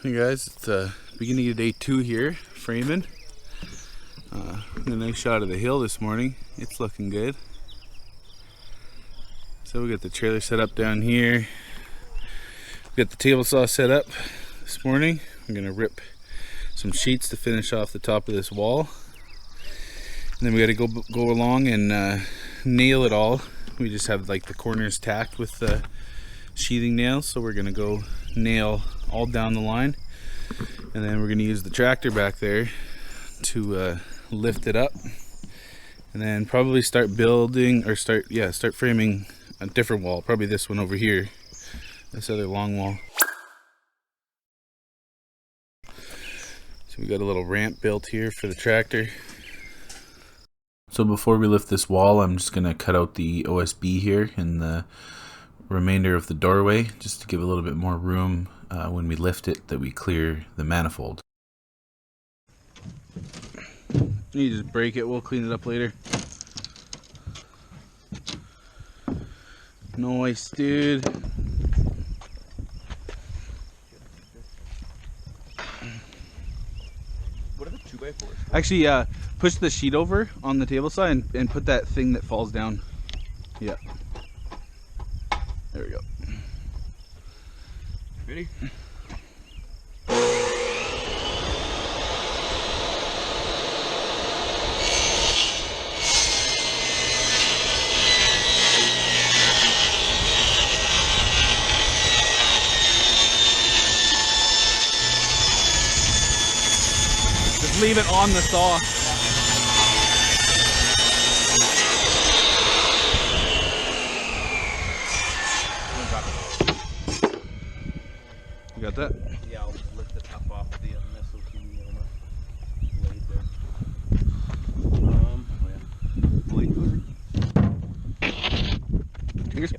Hey guys, it's the beginning of day 2 here, framing. A nice shot of the hill this morning. It's looking good. So we got the trailer set up down here. We got the table saw set up this morning. I'm gonna rip some sheets to finish off the top of this wall. And then we gotta go along and nail it all. We just have like the corners tacked with the sheathing nails, so we're gonna go nail all down the line, and then we're gonna use the tractor back there to lift it up, and then probably start building or start framing a different wall, probably this one over here, this other long wall. So we got a little ramp built here for the tractor. So before we lift this wall, I'm just gonna cut out the OSB here in the remainder of the doorway, just to give a little bit more room when we lift it, that we clear the manifold. You just break it, we'll clean it up later. Nice, dude. What are the 2x4s? Actually, push the sheet over on the table side and put that thing that falls down. Yeah. There we go. Ready? Just leave it on the saw. You got that? Yeah, I'll just lift it up off the missile TV on the blade there. Blade delivered. Fingers.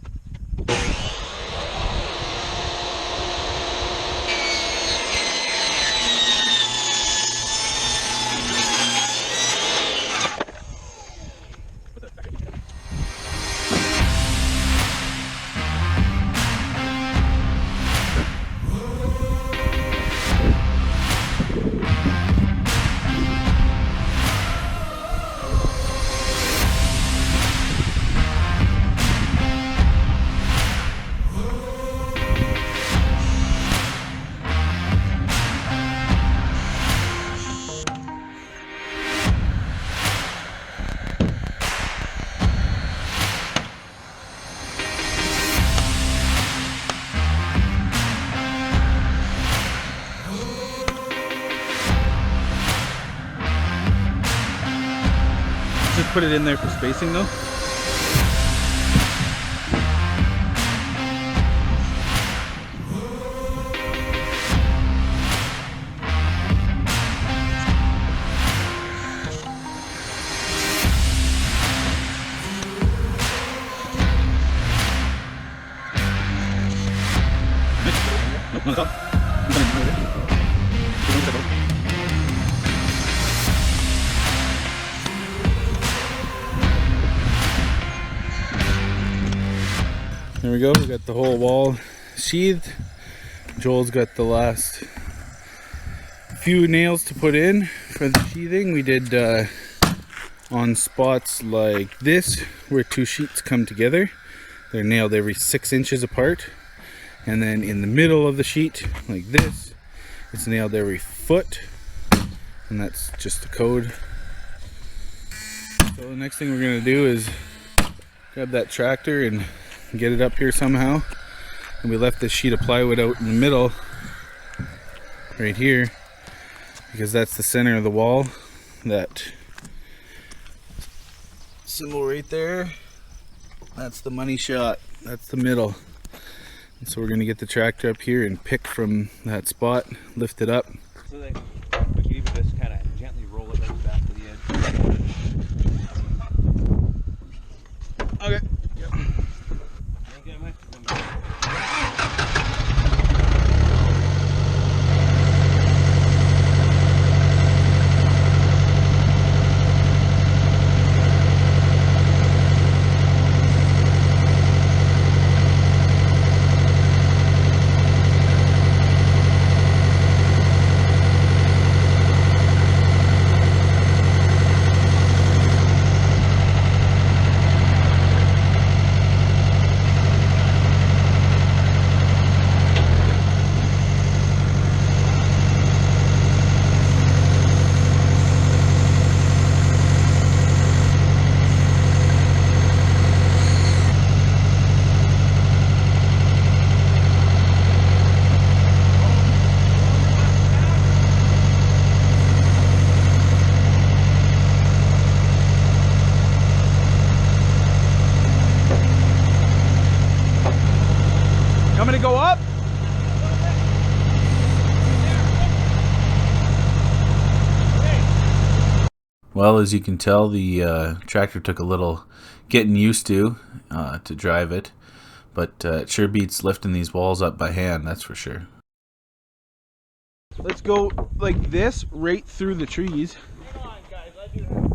Just put it in there for spacing though. There we go, we got the whole wall sheathed. Joel's got the last few nails to put in for the sheathing. We did on spots like this, where two sheets come together. They're nailed every 6 inches apart. And then in the middle of the sheet, like this, it's nailed every foot. And that's just the code. So the next thing we're gonna do is grab that tractor and get it up here somehow. And we left this sheet of plywood out in the middle right here because that's the center of the wall. That symbol right there, that's the money shot, that's the middle. And so we're going to get the tractor up here and pick from that spot, lift it up. So we can even just kind of gently roll it right back to the edge. Okay. Yep. Okay, Mike. me to go up? Well, as you can tell, the tractor took a little getting used to drive it, but it sure beats lifting these walls up by hand, that's for sure. Let's go like this, right through the trees. Hang on, guys. I do have...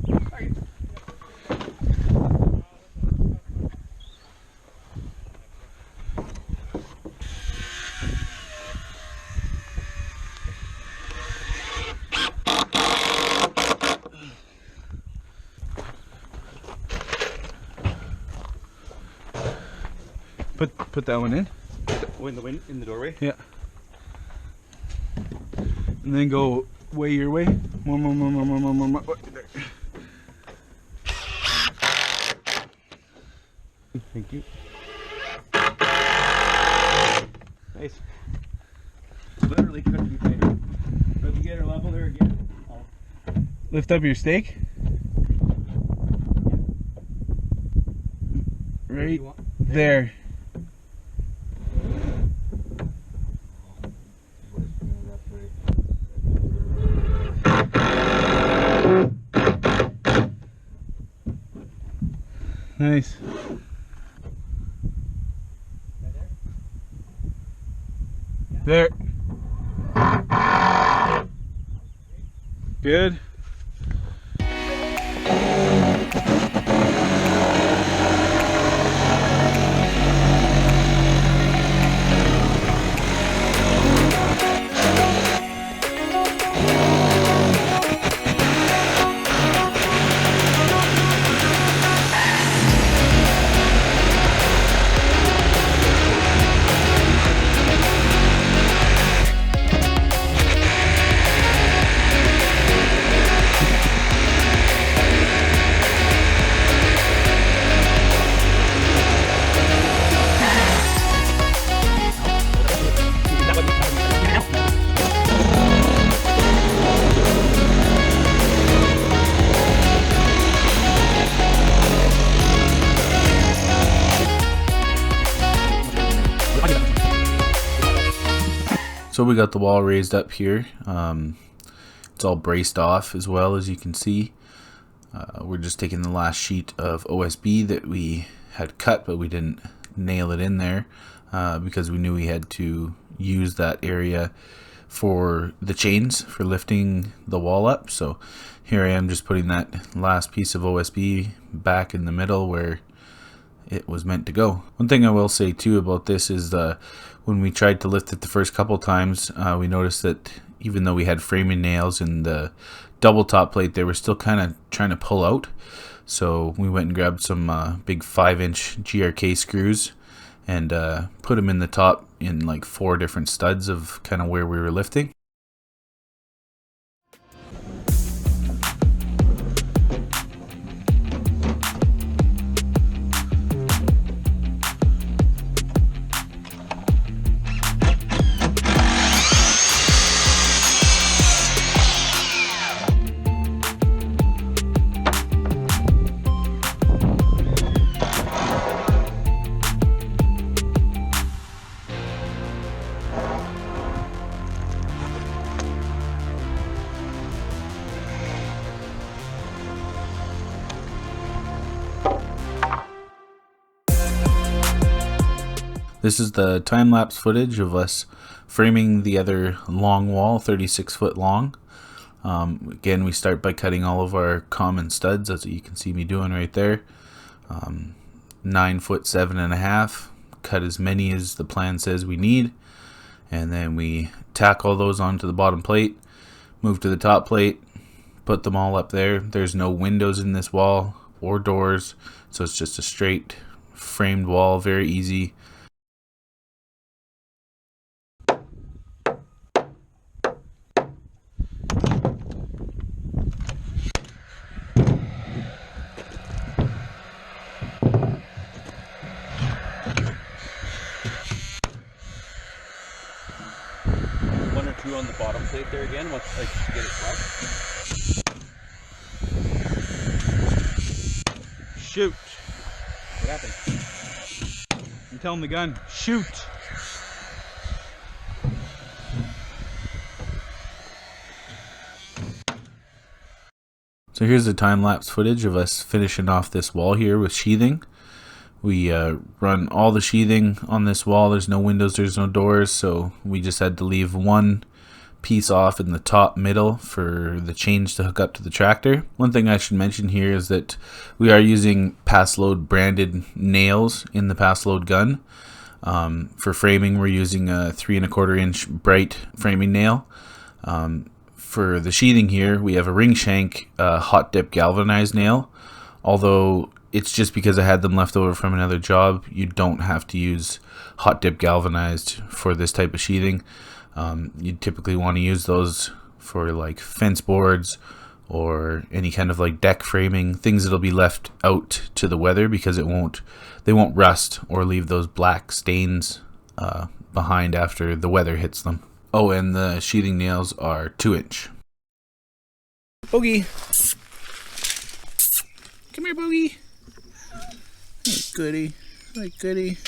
Put that one in. In the doorway? Yeah. And then go way your way. More. Oh, there. Thank you. Nice. Literally couldn't be tighter. But if you get her level there again, I'll... Lift up your stake. Right there. Nice. There. Good. So we got the wall raised up here. It's all braced off as well, as you can see. We're just taking the last sheet of OSB that we had cut, but we didn't nail it in there because we knew we had to use that area for the chains for lifting the wall up. So here I am just putting that last piece of OSB back in the middle where it was meant to go. One thing I will say too about this is when we tried to lift it the first couple times, we noticed that even though we had framing nails in the double top plate, they were still kind of trying to pull out. So we went and grabbed some big 5-inch GRK screws and put them in the top in like 4 different studs of kind of where we were lifting. This is the time-lapse footage of us framing the other long wall, 36 foot long. Again, we start by cutting all of our common studs, as you can see me doing right there. 9 foot 7.5. Cut as many as the plan says we need. And then we tack all those onto the bottom plate, move to the top plate, put them all up there. There's no windows in this wall or doors, so it's just a straight framed wall, very easy. On the bottom plate there again, once like to get it flush. Shoot. What happened? I'm telling the gun, shoot. So here's the time-lapse footage of us finishing off this wall here with sheathing. We run all the sheathing on this wall. There's no windows, there's no doors, so we just had to leave one piece off in the top middle for the chains to hook up to the tractor. One thing I should mention here is that we are using pass load branded nails in the pass load gun. For framing, we're using a 3 1/4 inch bright framing nail. For the sheathing here, we have a ring shank hot dip galvanized nail. Although it's just because I had them left over from another job, you don't have to use hot dip galvanized for this type of sheathing. You typically want to use those for like fence boards or any kind of like deck framing, things that'll be left out to the weather because they won't rust or leave those black stains behind after the weather hits them. Oh, and the sheathing nails are 2-inch. Boogie! Come here, Boogie! Hey, goody. Hey, goody.